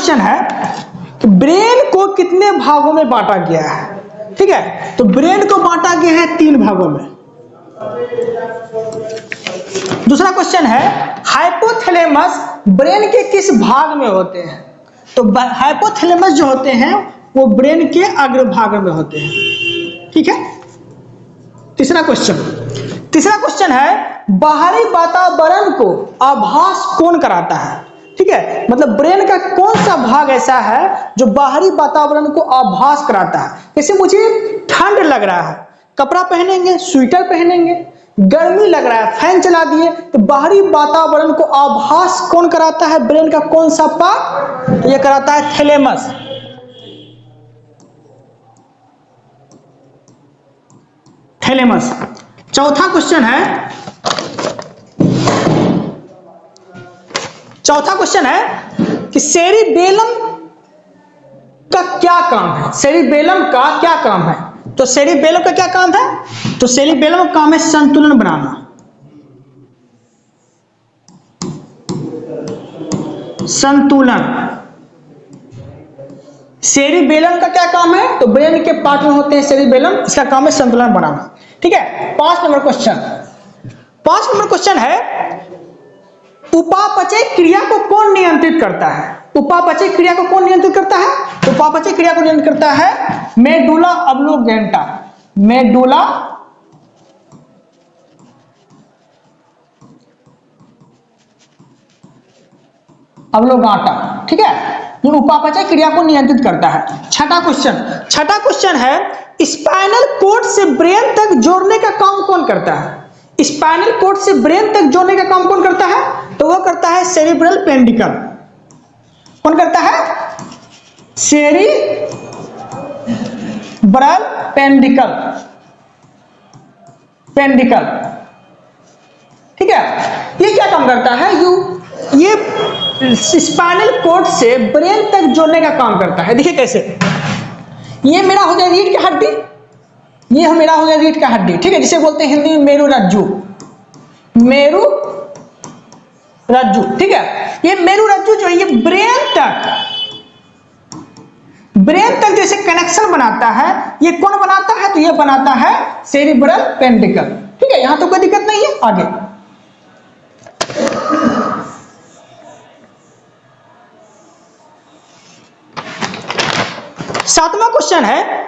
Question है कि brain को कितने भागों में बांटा गया है। ठीक है, तो ब्रेन को बांटा गया है 3 भागों में। दूसरा क्वेश्चन है हाइपोथैलेमस ब्रेन के किस भाग में होते हैं। तो हाइपोथैलेमस जो होते हैं वो ब्रेन के अग्रभाग में होते हैं। ठीक है। तीसरा क्वेश्चन है बाहरी वातावरण को आभास कौन कराता है। ठीक है, मतलब ब्रेन का कौन सा भाग ऐसा है जो बाहरी वातावरण को आभास कराता है। जैसे मुझे ठंड लग रहा है, कपड़ा पहनेंगे, स्वेटर पहनेंगे, गर्मी लग रहा है, फैन चला दिए, तो बाहरी वातावरण को आभास कौन कराता है, ब्रेन का कौन सा पार्ट, तो यह कराता है थैलेमस। थैलेमस। चौथा क्वेश्चन है कि सेरिबेलम का क्या काम है। सेरिबेलम का क्या काम है, तो सेरिबेलम का क्या काम है, तो सेरिबेलम का काम है संतुलन बनाना। संतुलन। सेरिबेलम का क्या काम है, तो ब्रेन के पार्ट में होते हैं सेरिबेलम, इसका काम है संतुलन बनाना। ठीक है। 5 नंबर क्वेश्चन है उपापचय क्रिया को कौन नियंत्रित करता है। उपापचय क्रिया को कौन नियंत्रित करता है, तो उपापचय क्रिया को नियंत्रित करता है मेडुला ऑब्लोंगेटा। Medulla oblongata. ठीक है, ये उपापचय क्रिया को नियंत्रित करता है। छठा क्वेश्चन है स्पाइनल कॉर्ड से ब्रेन तक जोड़ने का काम कौन करता है। स्पाइनल कॉर्ड से ब्रेन तक जोड़ने का काम कौन करता है, तो वह करता है सेरिब्रल पेंडिकल। कौन करता है, सेरिब्रल पेंडिकल। ठीक है, ये क्या काम करता है, ये स्पाइनल कॉर्ड से ब्रेन तक जोड़ने का काम करता है। देखिए कैसे, ये मेरा हो गया रीढ़ की हड्डी, ये मेरा हो गया रीढ़ का हड्डी। ठीक है, जिसे बोलते हैं हिंदी में मेरू रज्जू। मेरू रज्जू। ठीक है, ये मेरू रज्जू जो है ये ब्रेन तक जैसे कनेक्शन बनाता है, ये कौन बनाता है, तो ये बनाता है सेरिब्रल पेंडिकल। ठीक है, यहां तो कोई दिक्कत नहीं है। आगे 7वां क्वेश्चन है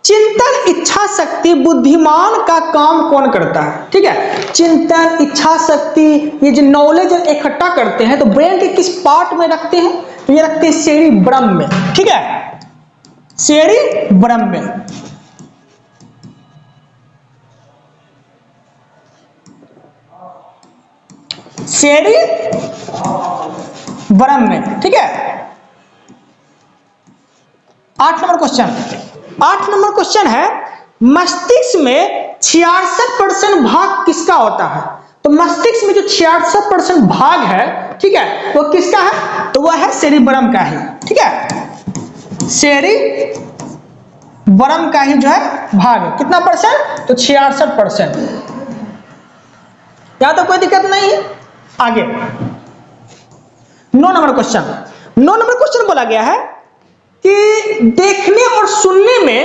चिंतन इच्छा शक्ति बुद्धिमान का काम कौन करता है। ठीक है, चिंतन इच्छा शक्ति ये जो नॉलेज इकट्ठा करते हैं तो ब्रेन के किस पार्ट में रखते हैं, तो ये रखते हैं सेरिब्रम में। ठीक है, सेरिब्रम में। सेरिब्रम में। ठीक है। 8 नंबर क्वेश्चन है मस्तिष्क में 66% भाग किसका होता है। तो मस्तिष्क में जो 66% भाग है, ठीक है, वो किसका है, तो वह है सेरिब्रम का ही। ठीक है, सेरिब्रम का ही जो है भाग है। कितना परसेंट, तो 66%। यहां तो कोई दिक्कत नहीं है। आगे 9 नंबर क्वेश्चन बोला गया है कि देखने और सुनने में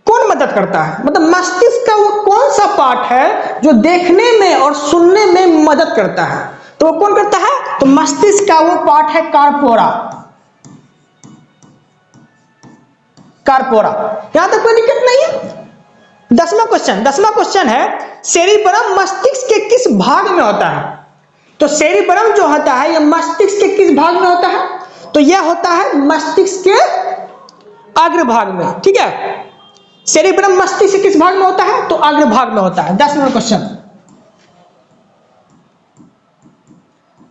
कौन मदद करता है। मतलब मस्तिष्क का वो कौन सा पार्ट है जो देखने में और सुनने में मदद करता है, तो वो कौन करता है, तो मस्तिष्क का वो पार्ट है कार्पोरा। यहां तक कोई दिक्कत नहीं है। 10वां क्वेश्चन है सेरिब्रम मस्तिष्क के किस भाग में होता है। तो सेरिब्रम जो होता है यह मस्तिष्क के किस भाग में होता है, तो यह होता है मस्तिष्क के अग्रभाग में। ठीक है, सेरिब्रम मस्तिष्क के किस भाग में होता है, तो अग्रभाग में होता है। 10 नंबर क्वेश्चन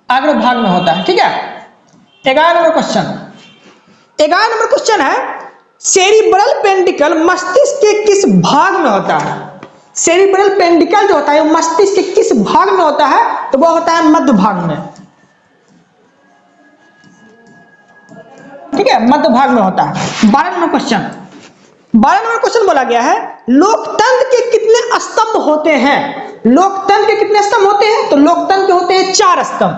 अग्रभाग में होता है। ठीक है। 11 नंबर क्वेश्चन है सेरिब्रल पेंडिकल मस्तिष्क के किस भाग में होता है। सेरिब्रल पेंडिकल जो होता है मस्तिष्क के किस भाग में होता है, तो वह होता है मध्य भाग में। ठीक है, मध्य भाग में होता है। 12 नंबर क्वेश्चन बोला गया है लोकतंत्र के कितने स्तंभ होते हैं। लोकतंत्र के कितने स्तंभ होते हैं, तो लोकतंत्र के होते हैं 4 स्तंभ।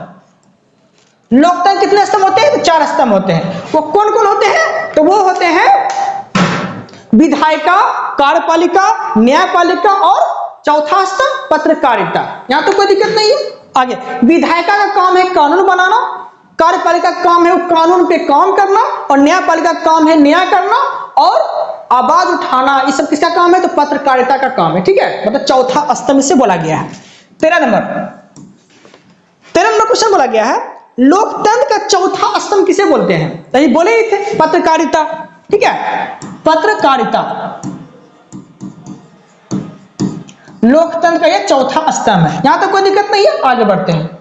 लोकतंत्र कितने स्तंभ होते हैं? तो 4 स्तंभ होते हैं। वो कौन कौन होते हैं? तो वो होते हैं विधायिका, कार्यपालिका, न्यायपालिका और चौथा स्तंभ पत्रकारिता। यहां तो कोई दिक्कत नहीं है। आगे, विधायिका का काम है कानून बनाना, कार्यपालिका का काम है कानून पे काम करना, और न्यायपालिका का काम है न्याय करना, और आवाज उठाना, ये सब किसका काम है? तो पत्रकारिता का काम है। ठीक है, मतलब चौथा स्तंभ से बोला गया है। 13 नंबर क्वेश्चन बोला गया है, लोकतंत्र का चौथा स्तंभ किसे बोलते हैं? तो ये बोले ही थे, पत्रकारिता। ठीक है, पत्रकारिता लोकतंत्र का ये चौथा स्तंभ है। यहां तो कोई दिक्कत नहीं है। आगे बढ़ते हैं।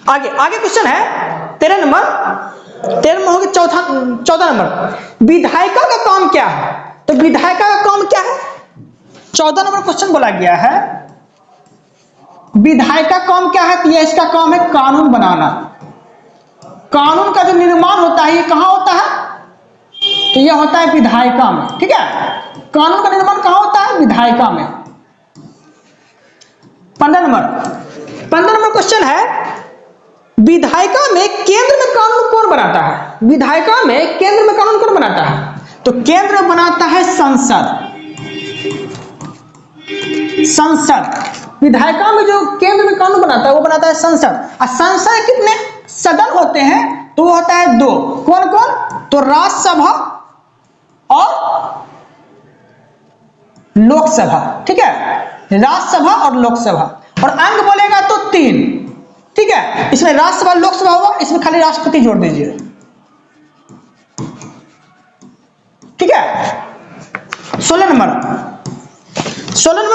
आगे क्वेश्चन है 13 नंबर हो गया। 14 नंबर, विधायिका का काम क्या है? तो विधायिका का काम क्या है? 14 नंबर क्वेश्चन बोला गया है, विधायिका काम क्या है? तो ये इसका काम है कानून बनाना। कानून का जो निर्माण होता है ये कहां होता है? तो ये होता है विधायिका में। ठीक है, कानून का निर्माण कहां होता है? विधायिका में। 15 नंबर क्वेश्चन है, विधायिका में केंद्र में कानून कौन बनाता है? विधायिका में केंद्र में कानून कौन बनाता है? तो केंद्र में बनाता है संसद। विधायिका में जो केंद्र में कानून बनाता है वो बनाता है संसद। और संसद कितने सदन होते हैं? तो वो होता है 2। कौन कौन? तो राज्यसभा और लोकसभा। ठीक है, राज्यसभा और लोकसभा। और अंग बोलेगा तो 3। ठीक है, इसमें राज्यसभा लोकसभा होगा, इसमें खाली राष्ट्रपति जोड़ दीजिए। ठीक है, 16 नंबर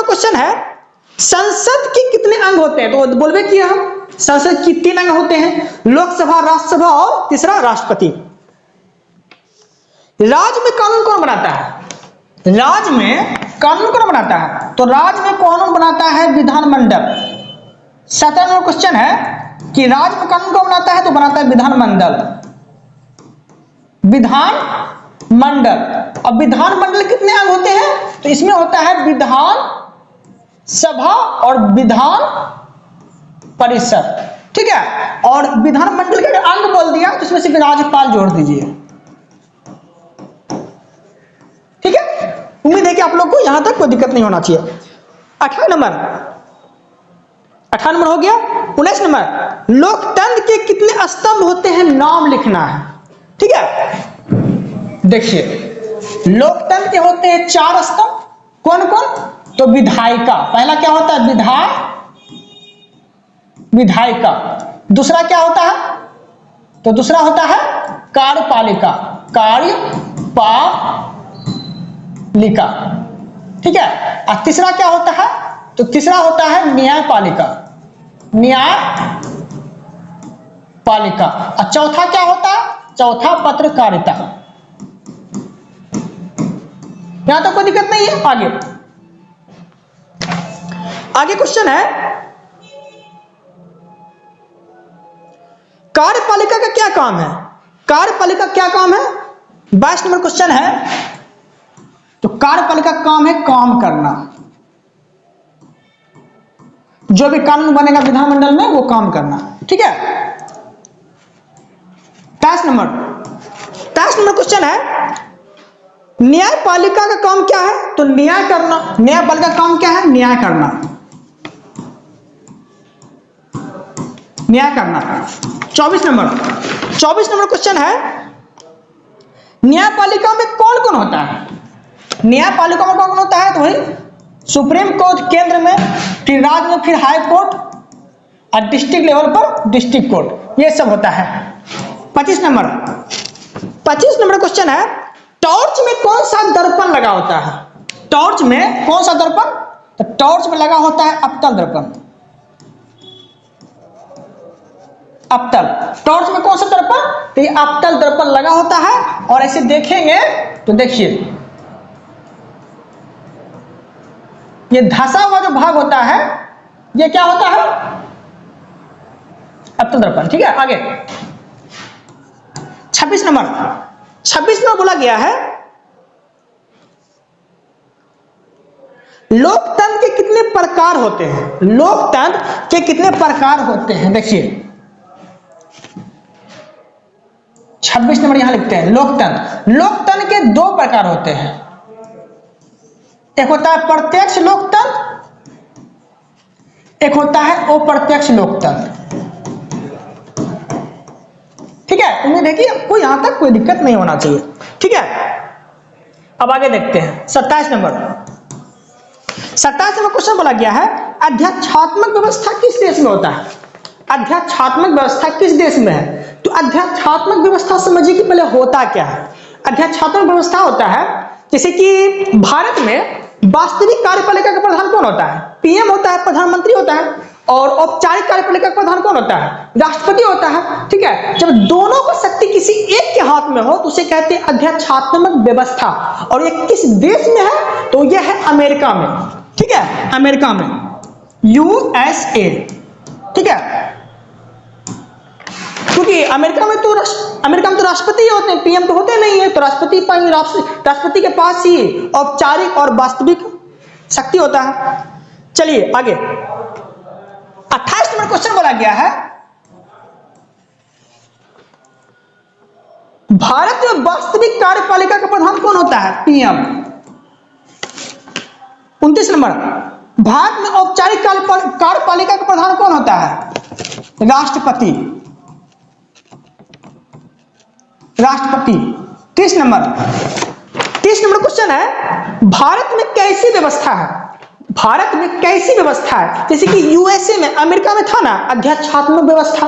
क्वेश्चन है, संसद के कितने अंग होते हैं? तो बोलबे किया हम, संसद की 3 अंग होते हैं, लोकसभा, राज्यसभा और तीसरा राष्ट्रपति। राज्य में कानून कौन बनाता है? राज्य में कानून कौन बनाता है? तो राज्य में कानून बनाता है विधानमंडल। 17 नंबर क्वेश्चन है कि राज्य में कानून कौन बनाता है? तो बनाता है विधानमंडल। अब विधानमंडल कितने अंग होते हैं? तो इसमें होता है विधान सभा और विधान परिषद। ठीक है, और विधानमंडल के अंग बोल दिया तो इसमें सिर्फ राज्यपाल जोड़ दीजिए। ठीक है, उम्मीद है कि आप लोग को यहां तक कोई दिक्कत नहीं होना चाहिए। 18 नंबर हो गया। 19 नंबर, लोकतंत्र के कितने स्तंभ होते हैं? नाम लिखना है। ठीक है, देखिए लोकतंत्र के होते हैं 4 स्तंभ। कौन कौन? तो विधायिका, पहला क्या होता है? विधायिका। दूसरा क्या होता है? तो दूसरा होता है कार्यपालिका, ठीक है। और तीसरा क्या होता है? तो तीसरा होता है न्यायपालिका। और चौथा क्या होता है? चौथा पत्रकारिता। यहां तो कोई दिक्कत नहीं है। आगे क्वेश्चन है, कार्यपालिका का क्या काम है? कार्यपालिका क्या काम है? 22 नंबर क्वेश्चन है। तो कार्यपालिका का काम है काम करना। जो भी कानून बनेगा विधानमंडल में वो काम करना। ठीक है, 23 नंबर क्वेश्चन है, न्यायपालिका का काम क्या है? तो न्याय करना। न्यायपालिका का काम क्या है? न्याय करना। 24 नंबर क्वेश्चन है, न्यायपालिका में कौन कौन होता है? न्यायपालिका में कौन कौन होता है? तो वही सुप्रीम कोर्ट केंद्र में, फिर राज्य में, फिर हाई कोर्ट, और डिस्ट्रिक्ट लेवल पर डिस्ट्रिक्ट कोर्ट, ये सब होता है। 25 नंबर क्वेश्चन है, टॉर्च में कौन सा दर्पण लगा होता है? टॉर्च में कौन सा दर्पण? तो टॉर्च में लगा होता है अवतल दर्पण। टॉर्च में कौन सा दर्पण? तो ये अवतल दर्पण लगा होता है। और ऐसे देखेंगे तो देखिए ये धंसा हुआ जो भाग होता है ये क्या होता है? अवतल दर्पण। ठीक है, आगे 26 नंबर बोला गया है, लोकतंत्र के कितने प्रकार होते हैं? लोकतंत्र के कितने प्रकार होते हैं? देखिए 26 नंबर यहां लिखते हैं। लोकतंत्र के 2 प्रकार होते हैं। एक होता है प्रत्यक्ष लोकतंत्र, एक होता है अप्रत्यक्ष लोकतंत्र। ठीक है, उम्मीद है कि आपको यहां तक कोई दिक्कत नहीं होना चाहिए। ठीक है, अब आगे देखते हैं 27 नंबर क्वेश्चन बोला गया है, अध्यक्षात्मक व्यवस्था किस देश में होता है? अध्यक्षात्मक व्यवस्था किस देश में है? तो अध्यक्षात्मक व्यवस्था समझिए कि पहले होता क्या है। अध्यक्षात्मक व्यवस्था होता है जैसे कि भारत में वास्तविक कार्यपालिका का प्रधान कौन होता है? पीएम होता है, प्रधानमंत्री होता है। और औपचारिक कार्यपालिका का प्रधान कौन होता है? राष्ट्रपति होता है। ठीक है, जब दोनों को शक्ति किसी एक के हाथ में हो तो उसे कहते हैं अध्यक्षात्मक व्यवस्था। और ये किस देश में है? तो यह है अमेरिका में। ठीक है, अमेरिका में, यूएसए। ठीक है, क्योंकि अमेरिका में तो राष्ट्रपति होते हैं, पीएम तो होते नहीं है। तो राष्ट्रपति के पास ही औपचारिक और वास्तविक शक्ति होता है। चलिए आगे 28 नंबर क्वेश्चन बोला गया है, भारत में वास्तविक कार्यपालिका का प्रधान कौन होता है? पीएम। 29 नंबर, भारत में औपचारिक कार्यपालिका का प्रधान कौन होता है? राष्ट्रपति। 30 नंबर क्वेश्चन है, भारत में कैसी व्यवस्था है? भारत में कैसी व्यवस्था है? जैसे कि यूएसए में, अमेरिका में था ना अध्यक्षात्मक व्यवस्था।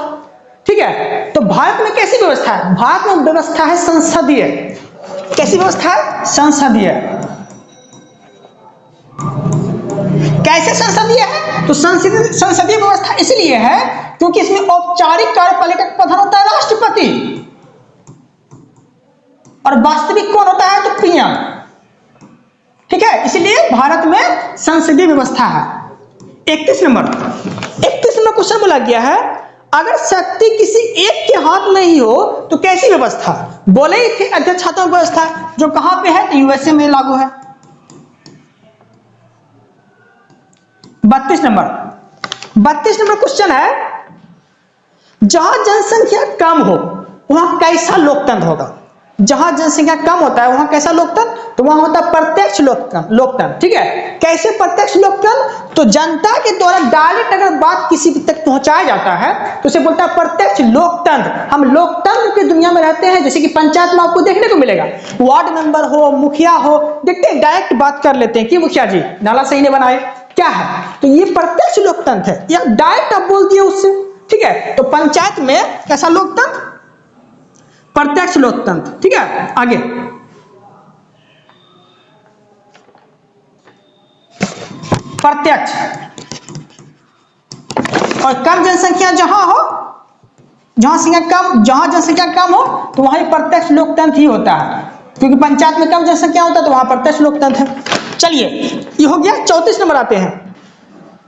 ठीक है, तो भारत में कैसी व्यवस्था है? भारत में व्यवस्था है संसदीय। कैसी व्यवस्था है? संसदीय। कैसे संसदीय है? तो संसदीय व्यवस्था इसलिए है क्योंकि इसमें औपचारिक कार्यपालिका का प्रधान होता है राष्ट्रपति और वास्तविक कौन होता है? तो पीएम। ठीक है, इसलिए भारत में संसदीय व्यवस्था है। 31 नंबर क्वेश्चन बोला गया है, अगर शक्ति किसी एक के हाथ में ही हो तो कैसी व्यवस्था? बोले ही थे अध्यक्षात्मक व्यवस्था, जो कहां पे है? तो यूएसए में लागू है। 32 नंबर क्वेश्चन है, जहां जनसंख्या कम हो वहां कैसा लोकतंत्र होगा? जहां जनसंख्या कम होता है वहां कैसा लोकतंत्र? तो वहां होता है प्रत्यक्ष लोकतंत्र। ठीक है, कैसे प्रत्यक्ष लोकतंत्र? तो जनता के द्वारा डायरेक्ट अगर बात किसी तक पहुंचाया जाता है तो उसे बोलता है प्रत्यक्ष लोकतंत्र। हम लोकतंत्र की दुनिया में रहते हैं, जैसे कि पंचायत में आपको देखने को मिलेगा, वार्ड मेंबर हो, मुखिया हो, देखते हैं डायरेक्ट बात कर लेते हैं कि मुखिया जी नाला सही नहीं बनाए, क्या है? तो ये प्रत्यक्ष लोकतंत्र है, या डायरेक्ट आप बोल दिए उससे। ठीक है, तो पंचायत में कैसा लोकतंत्र? प्रत्यक्ष लोकतंत्र। ठीक है, आगे प्रत्यक्ष। और कम जनसंख्या जहां हो, जहां जनसंख्या कम हो तो वहां प्रत्यक्ष लोकतंत्र ही होता है, क्योंकि पंचायत में कम जनसंख्या होता है तो वहां प्रत्यक्ष लोकतंत्र है। चलिए ये हो गया। 34 नंबर आते हैं।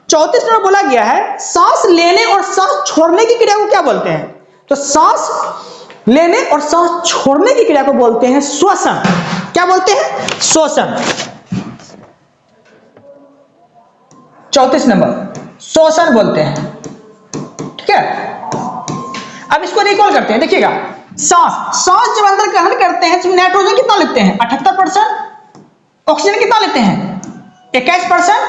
34 नंबर बोला गया है, सांस लेने और सांस छोड़ने की क्रिया को क्या बोलते हैं? तो सांस लेने और सांस छोड़ने की क्रिया को बोलते हैं श्वसन। क्या बोलते हैं? श्वसन। 34 नंबर श्वसन बोलते हैं। ठीक है, अब इसको रिकॉल करते हैं। देखिएगा, सांस जब अंदर ग्रहण करते हैं तो नाइट्रोजन कितना लेते हैं? 78%। ऑक्सीजन कितना लेते हैं? 21%।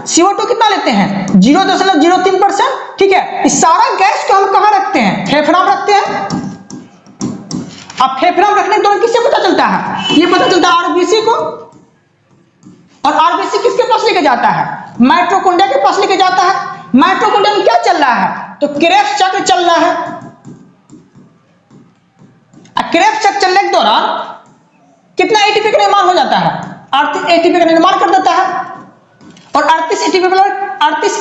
CO2 कितना लेते हैं? 0.03%। ठीक है, इस सारा गैस को हम कहां रखते हैं? फेफड़ा में रखते हैं। अब फेफड़ा में रखने के दौरान किससे पता चलता है? ये पता चलता है आरबीसी को। और आरबीसी किसके पास लेके जाता है? माइटोकॉन्ड्रिया के पास लेके जाता है। माइटोकॉन्ड्रिया में क्या चल रहा है? तो क्रेब्स चक्र चल रहा है। क्रेब्स चक्र चलने के दौरान कितना एटीपी का निर्माण हो जाता है? 38 एटीपी का निर्माण कर देता है। और 38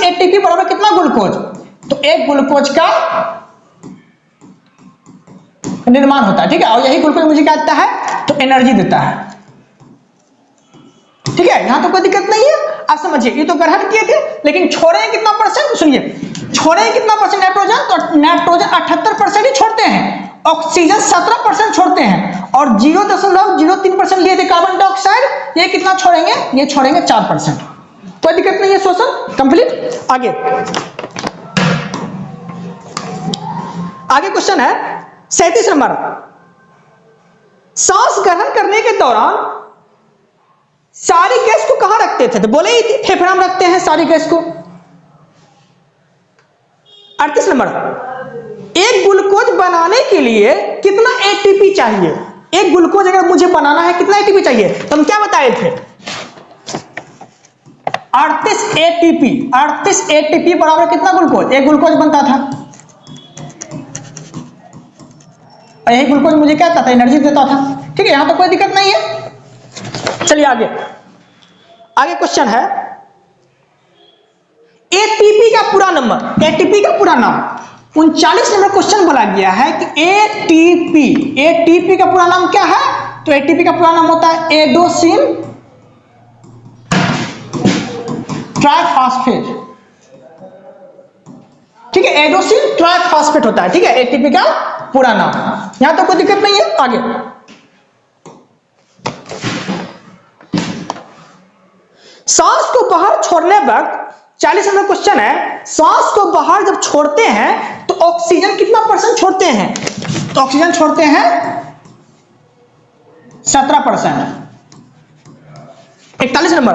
एटीपी बराबर कितना ग्लूकोज? तो एक ग्लूकोज का निर्माण होता है। ठीक है, और यही ग्लूकोज मुझे क्या देता है? तो एनर्जी देता है। ठीक है, यहां तो कोई दिक्कत नहीं है। आप समझिए, ये तो ग्रहण किए थे, लेकिन छोड़े कितना परसेंट? सुनिए, छोड़े कितना परसेंट नाइट्रोजन? तो नाइट्रोजन 78% ही छोड़ते हैं, ऑक्सीजन 17% छोड़ते हैं, और 0.03% लिए थे कार्बन डाइऑक्साइड। ये कितना छोड़ेंगे? ये छोड़ेंगे 4%। कोई कोई दिक्कत नहीं है, शोषण कंप्लीट। आगे क्वेश्चन है 37 नंबर। सांस ग्रहण करने के दौरान सारी गैस को कहां रखते थे? तो बोले ही फेफड़ा में रखते हैं सारी गैस को। 38 नंबर। एक ग्लूकोज बनाने के लिए कितना एटीपी चाहिए? एक ग्लूकोज अगर मुझे बनाना है कितना एटीपी चाहिए? तो हम क्या बताए थे? 38 एटीपी। 38 एटीपी बराबर कितना ग्लूकोज? एक ग्लूकोज बनता था, और यही ग्लूकोज मुझे क्या करता था? एनर्जी देता था। ठीक है, यहां तो कोई दिक्कत नहीं है। चलिए आगे क्वेश्चन है एटीपी का पूरा नंबर। एटीपी का पूरा नाम 39 नंबर क्वेश्चन बोला गया है कि एटीपी का पूरा नाम क्या है? तो एटीपी का पूरा नाम होता है एडोसिन ट्राइफॉस्फेट। ठीक है, एडोसिन ट्राइफॉस्फेट होता है। ठीक है, एटीपी का पूरा नाम। यहां तो कोई दिक्कत नहीं है। आगे सांस को बाहर छोड़ने वक्त 40 नंबर क्वेश्चन है, सांस को बाहर जब छोड़ते हैं तो ऑक्सीजन कितना % छोड़ते हैं? तो ऑक्सीजन छोड़ते हैं 17%। 41 नंबर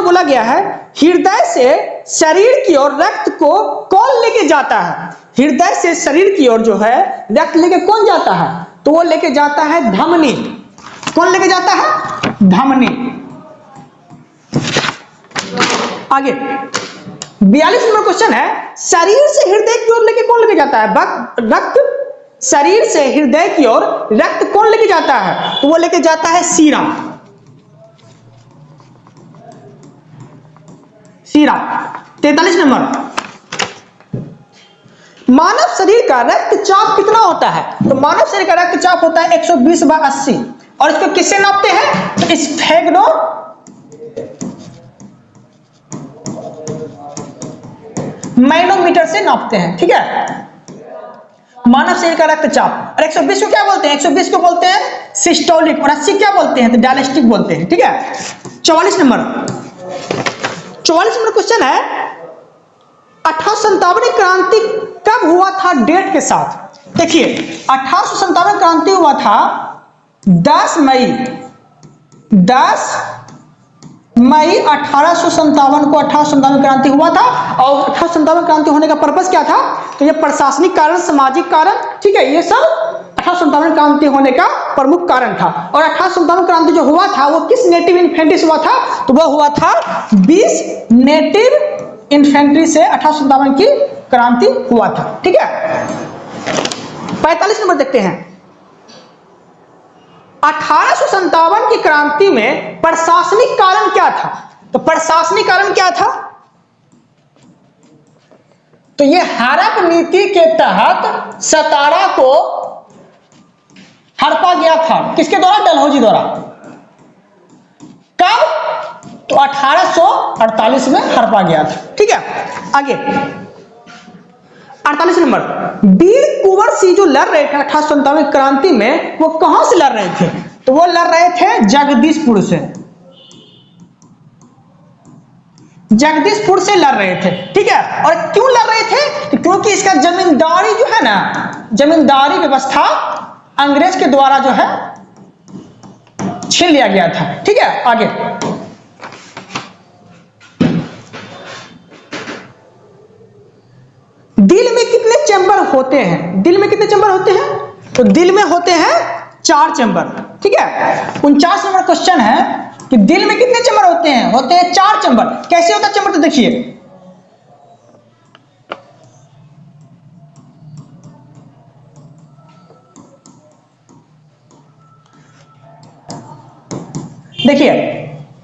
बोला गया है हृदय से शरीर की ओर रक्त को कौन लेके जाता है? हृदय से शरीर की ओर जो है रक्त लेके कौन जाता है? तो वो लेके जाता है धमनी। कौन लेके जाता है? धमनी। आगे 42 नंबर क्वेश्चन है शरीर से हृदय की ओर लेके कौन लेके जाता है? रक्त। शरीर से हृदय की ओर रक्त कौन लेके जाता है? तो वो लेके जाता है सीरा। 43 नंबर मानव शरीर का रक्तचाप कितना होता है? तो मानव शरीर का रक्तचाप होता है 120/80। और इसको किससे नापते हैं? तो स्फेग्नो मैनोमीटर से नापते हैं। ठीक है, मानव शरीर का रक्तचाप। और 120 को क्या बोलते हैं? 120 को बोलते हैं सिस्टोलिक, और 80 क्या बोलते हैं? तो डायलिस्टिक बोलते हैं। ठीक है, 44 नंबर क्वेश्चन है 1857 क्रांति कब हुआ था? डेट के साथ देखिए, 1857 क्रांति हुआ था 10 मई 1857 को 1857 क्रांति हुआ था। और 1857 क्रांति होने का पर्पस क्या था? तो ये प्रशासनिक कारण, सामाजिक कारण, ठीक है, ये सब 1857 क्रांति होने का प्रमुख कारण था। और 1857 क्रांति जो हुआ था वो किस नेटिव इन्फेंट्री से हुआ था? तो वह हुआ था 20 नेटिव इन्फेंट्री से 1857 की क्रांति हुआ था। ठीक है, 45 नंबर देखते हैं। 1857 की क्रांति में प्रशासनिक कारण क्या था? तो प्रशासनिक कारण क्या था? तो ये हड़प नीति के तहत सतारा को हड़पा गया था। किसके द्वारा? डलहौजी द्वारा। कब? तो 1848 में हड़पा गया था। ठीक है, आगे 48 नंबर वीर कुंवर सिंह जो लड़ रहे थे 1857 क्रांति में, वो कहां से लड़ रहे थे? तो वो लड़ रहे थे जगदीशपुर से। जगदीशपुर से लड़ रहे थे। ठीक है, और क्यों लड़ रहे थे? तो क्योंकि इसका जमींदारी जो है ना, जमींदारी व्यवस्था अंग्रेज के द्वारा जो है छीन लिया गया था। ठीक है, आगे दिल में कितने चैम्बर होते हैं? दिल में कितने चैम्बर होते हैं? तो दिल में होते हैं 4 चैम्बर। ठीक है, 49 नंबर क्वेश्चन है कि दिल में कितने चैम्बर होते हैं? होते हैं 4 चैम्बर। कैसे होता है चैम्बर? तो देखिए,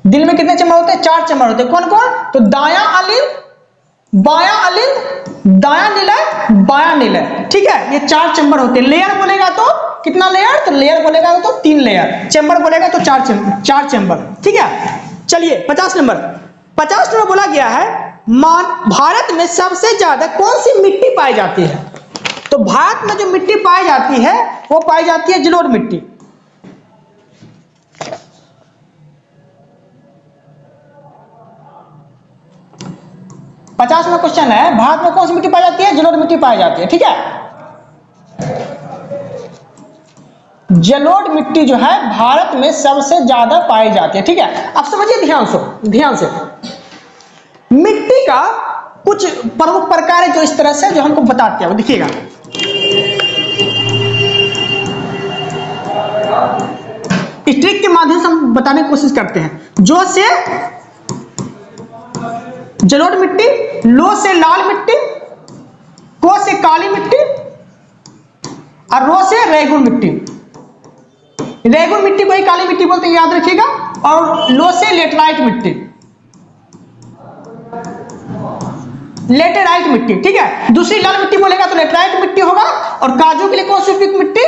दिल में कितने चैम्बर होते हैं? 4 चैम्बर होते हैं। कौन कौन? तो दायां अलिंद, बायां अलिंद, दायां निलय, बायां निलय। ठीक है, ये 4 चैम्बर होते हैं। लेयर बोलेगा तो कितना लेयर? तो लेयर बोलेगा तो 3 लेयर, चैम्बर बोलेगा तो 4 चैम्बर। ठीक है, चलिए 50 नंबर बोला गया है भारत में सबसे ज्यादा कौन सी मिट्टी पाई जाती है? तो भारत में जो मिट्टी पाई जाती है वो पाई जाती है जलोढ़ मिट्टी। 50वां क्वेश्चन है, भारत में कौन सी मिट्टी पाई जाती है? जलोढ़ मिट्टी पाई जाती है। ठीक है, जलोढ़ मिट्टी जो है भारत में सबसे ज्यादा पाई जाती है। ठीक है, अब समझिए ध्यान से मिट्टी का कुछ प्रमुख प्रकार है जो इस तरह से जो हमको बताते हैं, वो देखिएगा। ट्रिक के माध्यम से हम बताने की कोशिश करते हैं। जो से जलोढ़ मिट्टी, लो से लाल मिट्टी, को से काली मिट्टी और रो से रेगुर मिट्टी। रेगुर मिट्टी को ही काली मिट्टी बोलते हैं, याद रखिएगा। और लो से लेटराइट मिट्टी, लेटेराइट मिट्टी। ठीक है, दूसरी लाल मिट्टी बोलेगा तो लेटराइट मिट्टी होगा। और काजू के लिए कौन सी उपयुक्त मिट्टी?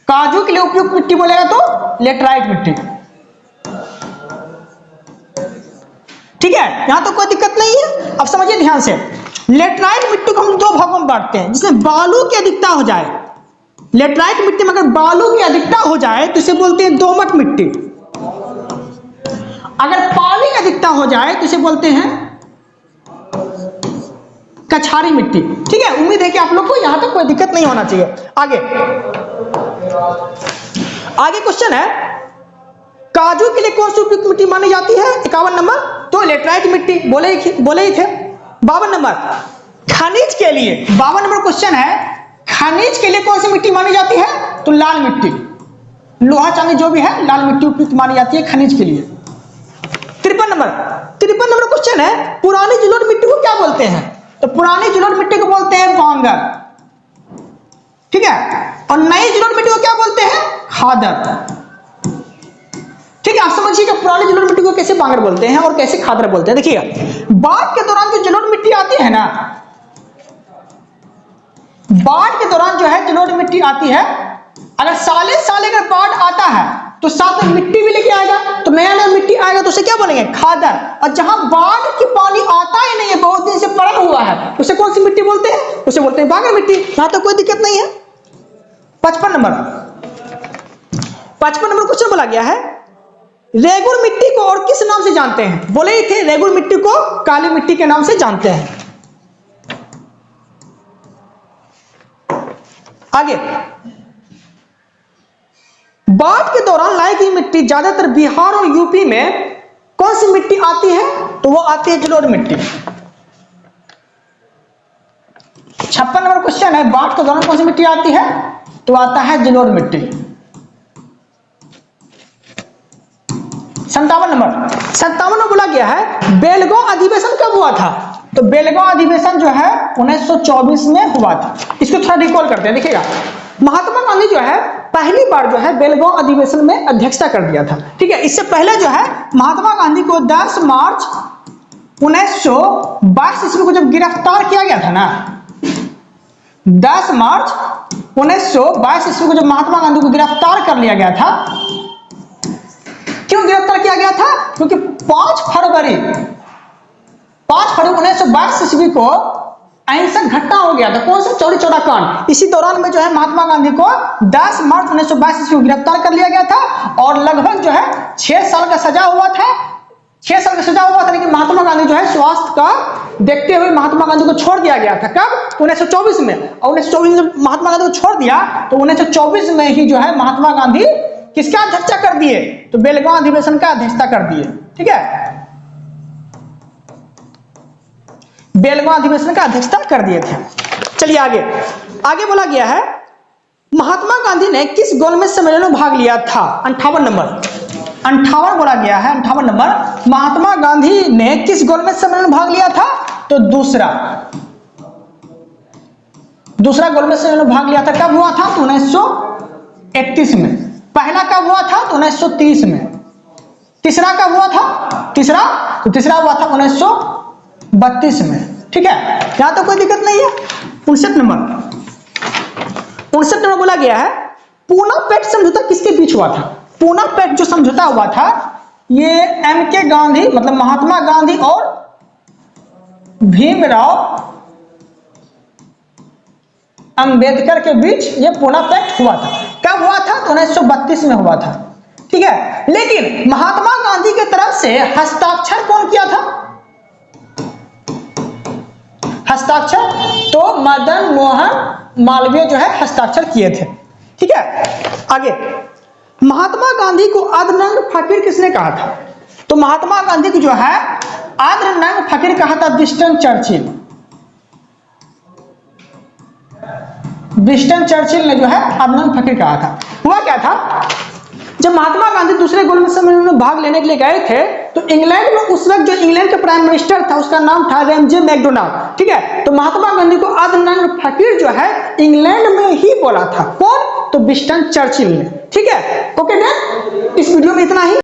काजू के लिए उपयुक्त मिट्टी बोलेगा तो लेटराइट मिट्टी। ठीक है, यहां तो कोई दिक्कत नहीं है। अब समझिए ध्यान से, लेटराइट मिट्टी को हम दो भागों में बांटते हैं, जिसमें बालू की अधिकता हो जाए। लेटराइट मिट्टी में अगर बालू की अधिकता हो जाए तो इसे बोलते हैं दोमट मिट्टी। अगर पानी की अधिकता हो जाए तो इसे बोलते हैं कछारी मिट्टी। ठीक है, उम्मीद है कि आप लोग को यहां तक कोई दिक्कत नहीं होना चाहिए। आगे क्वेश्चन है, काजू के लिए कौन सी उपयुक्त मिट्टी मानी जाती है? 51 नंबर, तो लेटराइट मिट्टी बोले ही थे। 52 नंबर, खनिज के लिए 52 नंबर क्वेश्चन है, खनिज के लिए कौन सी मिट्टी मानी जाती है? तो लाल मिट्टी, लोहा चांदी जो भी है, लाल मिट्टी उपयुक्त मानी जाती है खनिज के लिए। 53 नंबर क्वेश्चन है, पुरानी जलोढ़ मिट्टी को क्या बोलते हैं? तो पुरानी जलोढ़ मिट्टी को बोलते हैं बांगर। ठीक है, और नई जलोढ़ मिट्टी को क्या बोलते हैं? खादर। ठीक है, आप समझिएगा पुरानी जलोढ़ मिट्टी को कैसे बांगर बोलते हैं और कैसे खादर बोलते हैं। देखिएगा, बाढ़ के दौरान जो जलोढ़ मिट्टी आती है ना, बाढ़ के दौरान जो है जलोढ़ मिट्टी आती है, अगर साले अगर बाढ़ आता है तो साथ में मिट्टी भी लेके आएगा, तो नया मिट्टी आएगा तो उसे क्या बोलेंगे? खादर। और जहां बाढ़ की पानी आता ही नहीं है, बहुत दिन से पड़ा हुआ है, उसे कौन सी मिट्टी बोलते हैं? उसे बोलते हैं बांगर मिट्टी। यहां तो कोई दिक्कत नहीं है। 55 नंबर क्वेश्चन बोला गया है, रेगुर मिट्टी को और किस नाम से जानते हैं? बोले ही थे, रेगुर मिट्टी को काली मिट्टी के नाम से जानते हैं। आगे, बाढ़ के दौरान लाई गई मिट्टी ज्यादातर बिहार और यूपी में कौन सी मिट्टी आती है? तो वो आती है जलोढ़ मिट्टी। 56 नंबर क्वेश्चन है, बाढ़ के दौरान कौन सी मिट्टी आती है? तो आता है जलोढ़ मिट्टी। 57 नंबर बोला गया है, बेलगांव अधिवेशन कब हुआ था? तो बेलगांव अधिवेशन जो है 1924 में हुआ था। इसको थोड़ा रिकॉल करते हैं। देखिएगा, महात्मा गांधी जो है पहली बार जो है बेलगांव अधिवेशन में अध्यक्षता कर दिया था। ठीक है, इससे पहले जो है महात्मा गांधी को 10 मार्च 1922 ईस्वी को जब गिरफ्तार किया गया था ना, 10 मार्च 1922 ईस्वी को जब महात्मा गांधी को गिरफ्तार कर लिया गया था, क्यों गिरफ्तार किया गया था? क्योंकि 5 फरवरी 1922 ईस्वी को अहिंसक घटना हो गया था। कौन सा? चौरी चौरा कांड। इसी दौरान में जो है महात्मा गांधी को 10 मार्च 1922 ईस्वी को गिरफ्तार कर लिया गया था और लगभग जो है 6 साल का सजा हुआ था। 6 साल का सजा हुआ था, लेकिन महात्मा गांधी जो है स्वास्थ्य का देखते हुए महात्मा गांधी को छोड़ दिया गया था। कब? 1924 में। और 1924 में महात्मा गांधी को छोड़ दिया तो 1924 में ही जो है महात्मा गांधी किसका अध्यक्षता कर दिए? तो बेलगांव अधिवेशन का अध्यक्षता कर दिए। ठीक है, बेलगांव अधिवेशन का अध्यक्षता कर दिए थे। चलिए आगे बोला गया है, महात्मा गांधी ने किस गोलमेज सम्मेलन में भाग लिया था? 58 नंबर बोला गया है। 58 नंबर, महात्मा गांधी ने किस गोलमेज सम्मेलन में भाग लिया था? तो दूसरा गोलमेज सम्मेलन में भाग लिया था। कब हुआ था? तो 1931 में। पहला कब हुआ था? तो 1930 में। तीसरा कब हुआ था? तीसरा हुआ था 1932 में। ठीक है, यहां तो कोई दिक्कत नहीं है। 59 नंबर बोला गया है, पूना पेट समझौता किसके बीच हुआ था? पूना पेट जो समझौता हुआ था, ये एम.के. गांधी मतलब महात्मा गांधी और भीमराव अंबेडकर के बीच ये पूना पेट हुआ था। कब हुआ था? तो 1932 में हुआ था। ठीक है, लेकिन महात्मा गांधी की तरफ से हस्ताक्षर कौन किया था? हस्ताक्षर? तो मदन मोहन मालवीय जो है हस्ताक्षर किए थे। ठीक है, आगे महात्मा गांधी को आदरनंग फकीर किसने कहा था? तो महात्मा गांधी को जो है आदरनंग फकीर कहा था विंस्टन चर्चिल। विंस्टन चर्चिल ने जो है आदरनंग फकीर कहा था। हुआ क्या था, जब महात्मा गांधी दूसरे गोलमेज सम्मेलन में भाग लेने के लिए गए थे तो इंग्लैंड में उस वक्त जो इंग्लैंड का प्राइम मिनिस्टर था उसका नाम था रेमजे मैकडोनाल्ड। ठीक है, तो महात्मा गांधी को आदरनंग फकीर जो है इंग्लैंड में ही बोला था। कौन? तो विंस्टन चर्चिल ने। ठीक है, ओके देन इस वीडियो में इतना ही।